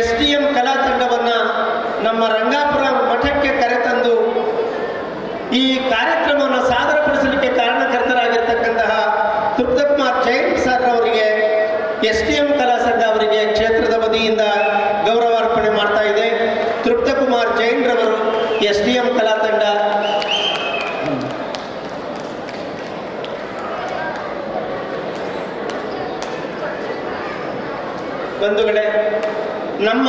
SDM ಕಲಾ ತಂಡವನ್ನು ನಮ್ಮ ರಂಗಾಪುರ ಮಠಕ್ಕೆ ಕರೆತಂದು ಈ ಕಾರ್ಯಕ್ರಮವನ್ನು ಸಾದರಪಡಿಸಲಿಕ್ಕೆ ಕಾರಣಕರ್ತರಾಗಿರ್ತಕ್ಕಂತಹ ತೃಪ್ತಕುಮಾರ್ ಜೈನ್ ಸರ್ ಅವರಿಗೆ SDM ಕಲಾ ಸಂಘ ಅವರಿಗೆ ಕ್ಷೇತ್ರದ ವತಿಯಿಂದ ಗೌರವಾರ್ಪಣೆ ಮಾಡ್ತಾ ಇದೆ. ತೃಪ್ತಕುಮಾರ್ ಜೈನ್ ರವರು SDM ಕಲಾ ತಂಡ. ಬಂಧುಗಳೇ, ನಮ್ಮ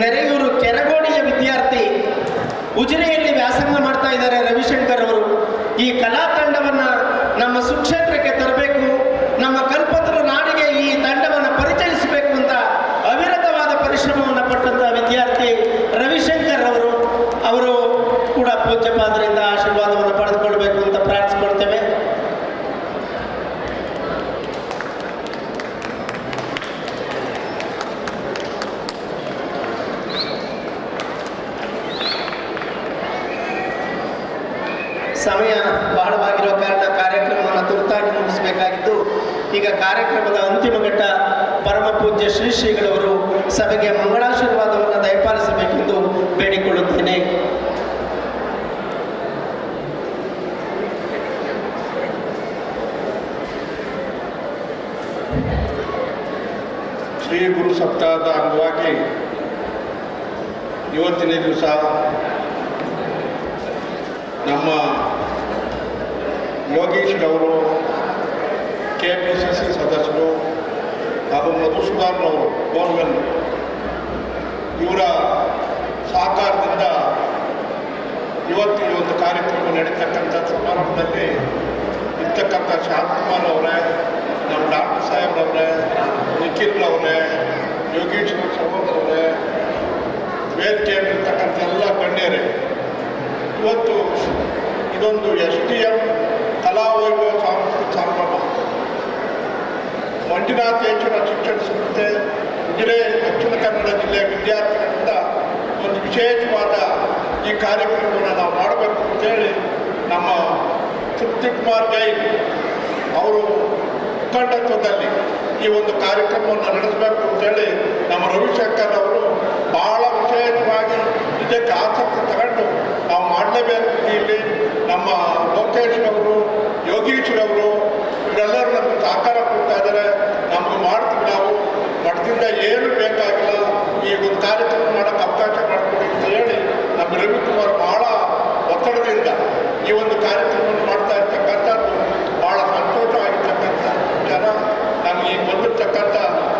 ನೆರೆಯೂರು ಕೆರಗೋಡಿಯ ವಿದ್ಯಾರ್ಥಿ ಉಜಿರೆಯಲ್ಲಿ ವ್ಯಾಸಂಗ ಮಾಡ್ತಾ ಇದ್ದಾರೆ ರವಿಶಂಕರ್ ಅವರು. ಈ ಕಲಾ ತಂಡವನ್ನು ನಮ್ಮ ಸುಕ್ಷೇತ್ರಕ್ಕೆ ತರಬೇಕು, ನಮ್ಮ ಕಲ್ಪತರು ನಾಡಿಗೆ ಈ ತಂಡವನ್ನು ಪರಿಚಯಿಸಬೇಕು ಅಂತ ಅವಿರತವಾದ ಪರಿಶ್ರಮವನ್ನು ಪಟ್ಟಂತಹ ವಿದ್ಯಾರ್ಥಿ ರವಿಶಂಕರ್ ಅವರು ಕೂಡ ಪೂಜ್ಯಪಾದರಿಂದ ಆಶೀರ್ವಾದವನ್ನು ಪಡೆದುಕೊಳ್ಬೇಕು ಅಂತ ಪ್ರಾರ್ಥಿಸ್ಕೊಳ್ತೇವೆ. ಸಮಯ ಬಹಳವಾಗಿರುವ ಕಾರಣ ಕಾರ್ಯಕ್ರಮವನ್ನು ತುರ್ತಾಗಿ ಮುಗಿಸಬೇಕಾಗಿದ್ದು, ಈಗ ಕಾರ್ಯಕ್ರಮದ ಅಂತಿಮ ಘಟ್ಟ ಪರಮ ಪೂಜ್ಯ ಶ್ರೀ ಶ್ರೀಗಳವರು ಸಭೆಗೆ ಮಂಗಳಾಶೀರ್ವಾದವನ್ನು ದಯಪಾಲಿಸಬೇಕೆಂದು ಬೇಡಿಕೊಳ್ಳುತ್ತೇನೆ. ಶ್ರೀ ಗುರು ಸಪ್ತಾಹದ ಅಂಗವಾಗಿ ಇವತ್ತಿನ ದಿವಸ ನಮ್ಮ ಯೋಗೀಶ್ ಅವರು KPCC ಸದಸ್ಯರು ಹಾಗೂ ಮಧುಸೂದನ್ ಅವರು ಬೋರ್ವೆಲ್ ಇವರ ಸಹಕಾರದಿಂದ ಇವತ್ತು ಈ ಒಂದು ಕಾರ್ಯಕ್ರಮ ನಡೀತಕ್ಕಂಥ ಸಮಾರಂಭದಲ್ಲಿ ಇರ್ತಕ್ಕಂಥ ಶಾಂತಕುಮಾರ್ ಅವರೇ, ನಮ್ಮ ಡಾಕ್ಟರ್ ಸಾಹೇಬ್ರವರೇ, ನಿಖಿಲ್ ಅವರೇ, ಯೋಗೀಶ್ ಸಹೋದರರೇ, ವೇದಿಕೆಯಲ್ಲಿರ್ತಕ್ಕಂಥ ಎಲ್ಲ ಗಣ್ಯರೇ, ಇವತ್ತು ಇದೊಂದು SDM ಕಲಾವೈಭವ ಸಾಂಸ್ಕೃತಿಕ ಸಂಭ್ರಮ ಮಂಜುನಾಥೇಶ್ವರ ಶಿಕ್ಷಣ ಸಂಸ್ಥೆ ಉಜಿರೆ ದಕ್ಷಿಣ ಕನ್ನಡ ಜಿಲ್ಲೆಯ ವಿದ್ಯಾರ್ಥಿಗಳಿಂದ ಒಂದು ವಿಶೇಷವಾದ ಈ ಕಾರ್ಯಕ್ರಮವನ್ನು ನಾವು ಮಾಡಬೇಕು ಅಂತೇಳಿ ನಮ್ಮ ತೃಪ್ತಿಕುಮಾರ್ ಜೈನ್ ಅವರು ಮುಖಂಡತ್ವದಲ್ಲಿ ಈ ಒಂದು ಕಾರ್ಯಕ್ರಮವನ್ನು ನಡೆಸಬೇಕು ಅಂತೇಳಿ ನಮ್ಮ ರವಿಶಂಕರ್ ಅವರು ಭಾಳ ವಿಶೇಷವಾಗಿ ಇದಕ್ಕೆ ಆಸಕ್ತಿ ತಗೊಂಡು ನಾವು ಮಾಡಲೇಬೇಕು. ಇಲ್ಲಿ ನಮ್ಮ ಲೋಕೇಶ್ ಅವರು, ಯೋಗೀಶ್ ಅವರು ಇವರೆಲ್ಲರೂ ನಮಗೆ ಸಹಕಾರ ಕೊಡ್ತಾ ಇದ್ದಾರೆ. ನಮಗೆ ಮಾಡ್ತೀವಿ, ನಾವು ಮಠದಿಂದ ಏನು ಬೇಕಾಗಿಲ್ಲ, ಈ ಒಂದು ಕಾರ್ಯಕ್ರಮ ಮಾಡೋಕ್ಕೆ ಅವಕಾಶ ಮಾಡಿಕೊಡಿ ಅಂತ ಹೇಳಿ ನಮ್ಮ ರವಿಕುಮಾರ್ ಭಾಳ ಒತ್ತಡದಿಂದ ಈ ಒಂದು ಕಾರ್ಯಕ್ರಮವನ್ನು ಮಾಡ್ತಾ ಇರ್ತಕ್ಕಂಥದ್ದು ಭಾಳ ಸಂತೋಷವಾಗಿರ್ತಕ್ಕಂಥ ವಿಚಾರ. ನಮಗೆ ಈಗ ಬಂದಿರ್ತಕ್ಕಂಥ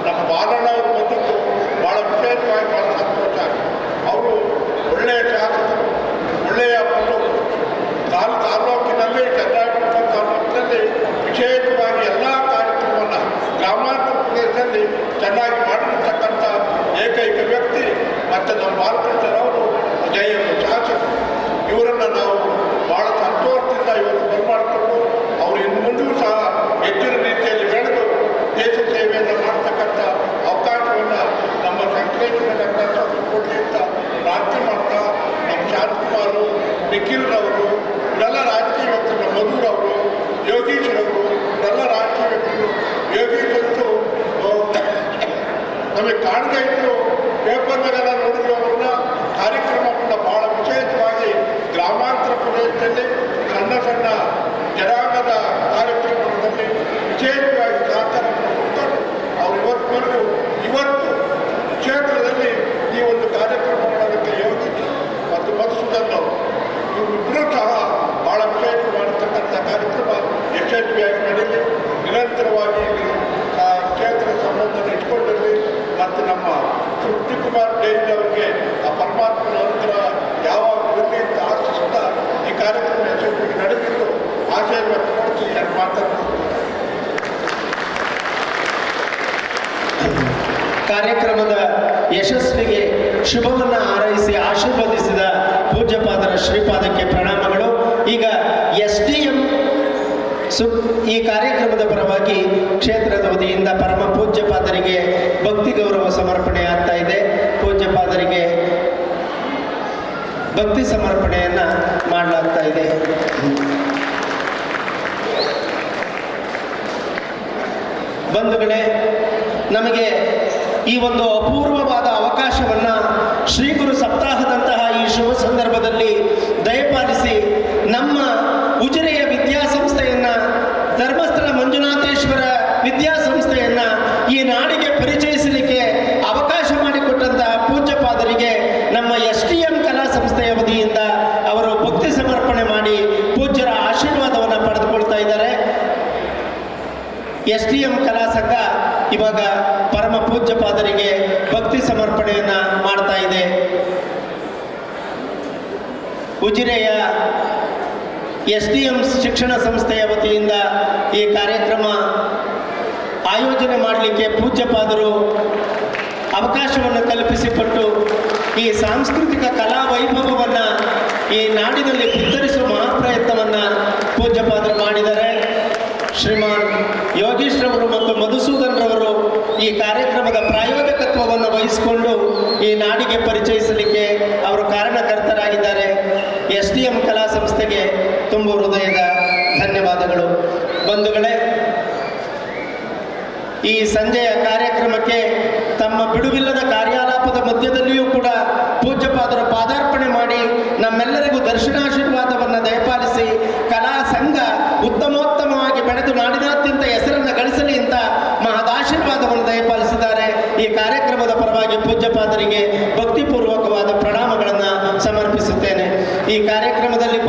ನಮ್ಮ ಬಾಲಣ್ಣ ಅವರು ಬಂದಿದ್ದು ಭಾಳ ವಿಶೇಷವಾಗಿ ಭಾಳ ಸಂತೋಷ. ಅವರು ಒಳ್ಳೆಯ ಶಾಸಕರು, ಒಳ್ಳೆಯ ತಾಲೂಕಿನಲ್ಲಿ ಚಂದ್ರಾಯಪಟ್ಟಣ ತಾಲೂಕಿನಲ್ಲಿ ವಿಶೇಷವಾಗಿ ಎಲ್ಲ ಕಾರ್ಯಕ್ರಮವನ್ನು ಗ್ರಾಮಾಂತರ ಪ್ರದೇಶದಲ್ಲಿ ಚೆನ್ನಾಗಿ ಮಾಡಿರ್ತಕ್ಕಂಥ ಏಕೈಕ ವ್ಯಕ್ತಿ ಮತ್ತು ನಮ್ಮ ಬಾಲಕೃಷ್ಣರವರು ಜಯ ಶಾಸಕರು. ಇವರನ್ನು ನಾವು ಭಾಳ ಸಂತೋಷದಿಂದ ಇವತ್ತು ಬರಮಾಡಿಕೊಂಡು ಅವರು ಇನ್ನು ಮುಂದೆಯೂ ಸಹ ಹೆಚ್ಚಿನ ರೀತಿಯಲ್ಲಿ ಬೆಳೆದು ದೇಶ ಸೇವೆಯನ್ನು ಮಾಡ್ತಕ್ಕಂಥ ಅವಕಾಶವನ್ನು ನಮ್ಮ ಸಂಕಲೇಶ್ವರ ಕೊಡಲಿ ಅಂತ ಪ್ರಾರ್ಥನೆ ಮಾಡ್ತಾ, ನಮ್ಮ ಶಾಂತಕುಮಾರು, ನಿಖಿಲ್ರವರು, ಇವರೆಲ್ಲ ರಾಜಕೀಯ ವ್ಯಕ್ತಿಗಳು, ಮಧುರವರು, ಯೋಗೀಶ್ವರವರು, ಇವರೆಲ್ಲ ರಾಜಕೀಯ ವ್ಯಕ್ತಿಗಳು. ಯೋಗೀಶ್ವರರು ನಮಗೆ ಕಾಣದೇ ಇದ್ದರು, ಪೇಪರ್ನಾಗೆಲ್ಲ ನೋಡಿದ್ರು ಅವ್ರನ್ನ ಕಾರ್ಯಕ್ರಮವನ್ನು ಭಾಳ ವಿಶೇಷವಾಗಿ ಗ್ರಾಮಾಂತರ ಪ್ರದೇಶದಲ್ಲಿ ಸಣ್ಣ ಸಣ್ಣ ಜನಾಂಗದ ಕಾರ್ಯಕ್ರಮದಲ್ಲಿ ವಿಶೇಷವಾಗಿ ಸಹಕಾರವನ್ನು ಕೊಡ್ತಾರೆ. ಅವರು ಇವತ್ತು ಕ್ಷೇತ್ರದಲ್ಲಿ ಈ ಒಂದು ಕಾರ್ಯಕ್ರಮ ಮಾಡೋದಕ್ಕೆ ಯೋಗೀಶ್ ಮತ್ತು ಮಧುಸೂದನ್ ಅವರು ಇವರಿಬ್ಬರೂ ಸಹ ಭಾಳ ವಿಶೇಷ ಮಾಡತಕ್ಕಂಥ ಕಾರ್ಯಕ್ರಮ ಯಶಸ್ವಿಯಾಗಿ ನಡೀಲಿ, ನಿರಂತರವಾಗಿ ಕ್ಷೇತ್ರದ ಸಂಬಂಧವನ್ನು ಇಟ್ಕೊಂಡಿರಲಿ. ಮತ್ತು ನಮ್ಮ ತೃಪ್ತಿಕುಮಾರ್ ಜೈನ್ ಅವರಿಗೆ ಆ ಪರಮಾತ್ಮನ ಅನುಗ್ರಹ ಯಾವಾಗ ಇರಲಿ ಅಂತ ಆಶಿಸುತ್ತಾ ಈ ಕಾರ್ಯಕ್ರಮ ಯಶಸ್ವಿಯಾಗಿ ನಡೆದಿದ್ದು ಆಶಯ ವ್ಯಕ್ತಪಡಿಸಿ ಎರಡು ಮಾತಾಡ್ತಾರೆ. ಕಾರ್ಯಕ್ರಮದ ಯಶಸ್ವಿಗೆ ಶುಭವನ್ನು ಹಾರೈಸಿ ಆಶೀರ್ವದಿಸಿದ ಪೂಜ್ಯಪಾದರ ಶ್ರೀಪಾದಕ್ಕೆ ಪ್ರಣಾಮಗಳು. ಈಗ SDM ಈ ಕಾರ್ಯಕ್ರಮದ ಪರವಾಗಿ ಕ್ಷೇತ್ರದ ವತಿಯಿಂದ ಪರಮ ಪೂಜ್ಯಪಾದರಿಗೆ ಭಕ್ತಿ ಗೌರವ ಸಮರ್ಪಣೆ ಆಗ್ತಾ ಇದೆ. ಪೂಜ್ಯಪಾದರಿಗೆ ಭಕ್ತಿ ಸಮರ್ಪಣೆಯನ್ನು ಮಾಡಲಾಗ್ತಾ ಇದೆ. ಬಂಧುಗಳೇ, ನಮಗೆ ಈ ಒಂದು ಅಪೂರ್ವವಾದ ಅವಕಾಶವನ್ನು ಶ್ರೀ ಗುರು ಸಪ್ತಾಹದಂತಹ ಈ ಶುಭ ಸಂದರ್ಭದಲ್ಲಿ ದಯಪಾಲಿಸಿ ನಮ್ಮ ಉಜಿರೆಯ ವಿದ್ಯಾಸಂಸ್ಥೆಯನ್ನು, ಧರ್ಮಸ್ಥಳ ಮಂಜುನಾಥೇಶ್ವರ ವಿದ್ಯಾಸಂಸ್ಥೆಯನ್ನು ಈ ನಾಡಿಗೆ ಪರಿಚಯಿಸಲಿಕ್ಕೆ ಅವಕಾಶ ಮಾಡಿಕೊಟ್ಟಂತಹ ಪೂಜ್ಯಪಾದರಿಗೆ ನಮ್ಮ STM ಕಲಾ ಸಂಸ್ಥೆಯ ವತಿಯಿಂದ ಅವರು ಭಕ್ತಿ ಸಮರ್ಪಣೆ ಮಾಡಿ ಪೂಜ್ಯರ ಆಶೀರ್ವಾದವನ್ನು ಪಡೆದುಕೊಳ್ತಾ ಇದ್ದಾರೆ. STM ಕಲಾ ಸಂಘ ಇವಾಗ ಪರಮ ಪೂಜ್ಯಪಾದರಿಗೆ ಭಕ್ತಿ ಸಮರ್ಪಣೆಯನ್ನ ಮಾಡ್ತಾ ಇದೆ. ಉಜಿರೆಯ STM ಶಿಕ್ಷಣ ಸಂಸ್ಥೆಯ ವತಿಯಿಂದ ಈ ಕಾರ್ಯಕ್ರಮ ಆಯೋಜನೆ ಮಾಡಲಿಕ್ಕೆ ಪೂಜ್ಯಪಾದರು ಅವಕಾಶವನ್ನು ಕಲ್ಪಿಸಿಕೊಟ್ಟು ಈ ಸಾಂಸ್ಕೃತಿಕ ಕಲಾ ವೈಭವವನ್ನು ಈ ನಾಡಿನಲ್ಲಿ ಬಿತ್ತರಿಸುವ ಮಹಾಪ್ರಯತ್ನವನ್ನು ಪೂಜ್ಯಪಾದರು ಮಾಡಿದ್ದಾರೆ. ಶ್ರೀಮಾನ್ ಯೋಗೀಶ್ ರವರು ಮತ್ತು ಮಧುಸೂದನ್ ರವರು ಈ ಕಾರ್ಯಕ್ರಮದ ಪ್ರಾಯೋಜಕತ್ವವನ್ನು ವಹಿಸಿಕೊಂಡು ಈ ನಾಡಿಗೆ ಪರಿಚಯಿಸಲಿಕ್ಕೆ ಅವರು ಕಾರಣಕರ್ತರಾಗಿದ್ದಾರೆ. STM ಕಲಾ ಸಂಸ್ಥೆಗೆ ತುಂಬ ಹೃದಯದ ಧನ್ಯವಾದಗಳು. ಬಂಧುಗಳೇ, ಈ ಸಂಜೆಯ ಕಾರ್ಯಕ್ರಮಕ್ಕೆ ತಮ್ಮ ಬಿಡುವಿಲ್ಲದ ಕಾರ್ಯಾಲಾಪದ ಮಧ್ಯದಲ್ಲಿಯೂ ಕೂಡ ಪೂಜ್ಯಪಾದರ ಪಾದಾರ್ಪಣೆ ಮಾಡಿ ನಮ್ಮೆಲ್ಲರಿಗೂ ದರ್ಶನಾಶೀರ್ವಾದವನ್ನು ದಯಪಾಲಿಸಿ ಕಲಾ ಸಂಘ ಉತ್ತಮೋತ್ತಮವಾಗಿ ಬೆಳೆದು ನಾಡಿನಾದ್ಯಂತ ಹೆಸರನ್ನು ಗಳಿಸಲಿ ಅಂತ ಮಹದಾಶೀರ್ವಾದವನ್ನು ದಯಪಾಲಿಸಿದ್ದಾರೆ. ಈ ಕಾರ್ಯಕ್ರಮದ ಪರವಾಗಿ ಪೂಜ್ಯಪಾದರಿಗೆ ಭಕ್ತಿಪೂರ್ವಕವಾದ ಪ್ರಣಾಮಗಳನ್ನು ಸಮರ್ಪಿಸುತ್ತೇನೆ. ಈ ಕಾರ್ಯಕ್ರಮದಲ್ಲಿ